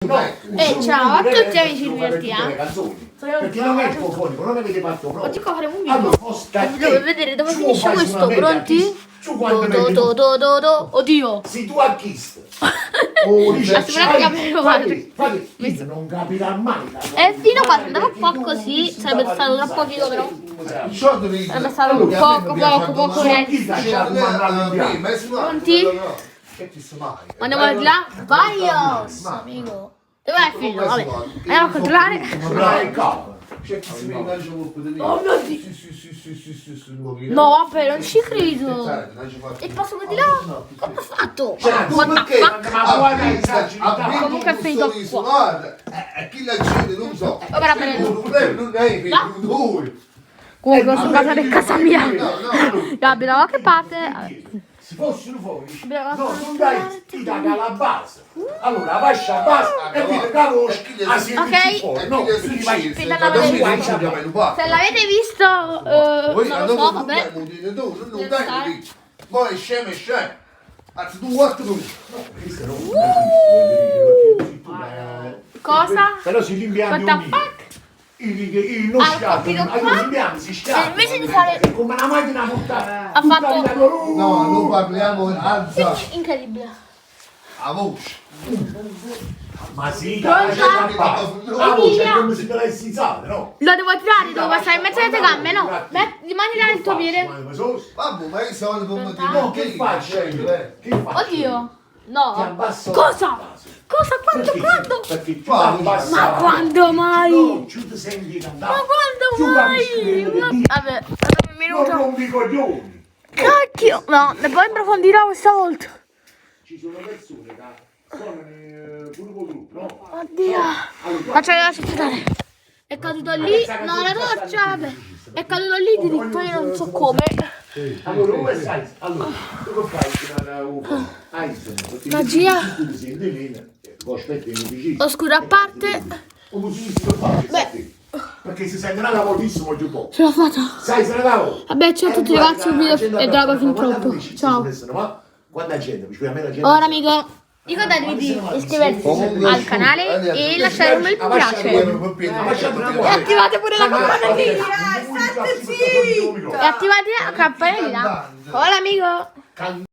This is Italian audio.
Ciao a tutti amici di divertiamo. Perché non è il tuo fonico, non avete fatto proprio. Oggi qua faremo un video dove vedere dove finisce questo. Pronti? Oddio. Se tu acquisti Assicurate che avevo non capirà mai. E fino a quando andava un po' così sarebbe stato troppo figo, però sarebbe stato poco realistico. Pronti? Andiamo di là. Vai, amico. Dov'è il figlio? Vabbè, andiamo a controllare. Oh mio Dio. No, vabbè, non ci credo. E passo di là? Come ho fatto? Comunque è finito qua. Chi la gente non so. Ora Non è comunque questo casa è casa mia. Abbiamo da qualche parte. Se fossero fuori, non dai, ti dà la base. Allora, vai a base e ti conosci. Se l'avete visto, non lo so, vabbè. Poi scemo. Anzi, tu guarda tu. Cosa? Però si rimpianti What the fuck? non si schiaffano. Invece di fare come una macchina montata. ha fatto No, non parliamo alza. incredibile. A voce. Ma sì, Pronta? è come se te l'avessi usata, no? Lo devo tirare, devo passare in mezzo alle tue gambe, no? Rimani là nel tuo piede. Vabbè, ma io sono come ti No, che faccio? Che faccio? Oddio. Ti No. abbasso. Cosa? Cosa? Quando? Quando? Perché tu abbassi. Ma quando mai? No, tu ti senti cantare. Ma quando mai? Vabbè, un Non minuto. rompi i coglioni. Cacchio. No, ne puoi approfondirò questa volta. Ci sono persone che sono pure con gruppo, no? Oddio. Faccio la società. È caduto lì. No, la roccia, vabbè. È caduto lì diritto, io non so come. Allora, come stai? Allora, tu che fai? Magia. Oscuro a parte. Beh, perché si sente una cavolissimo giù po'. Ce l'ho fatta. Sai, se ne cavo. Vabbè, ciao a tutti ragazzi, un video e Drago fin troppo. Ciao. Quanta gente? Ora amico, ricordatevi di iscrivervi al canale e lasciare un bel mi piace. E attivate pure la campanellina. E attivate la campanellina. Hola amico.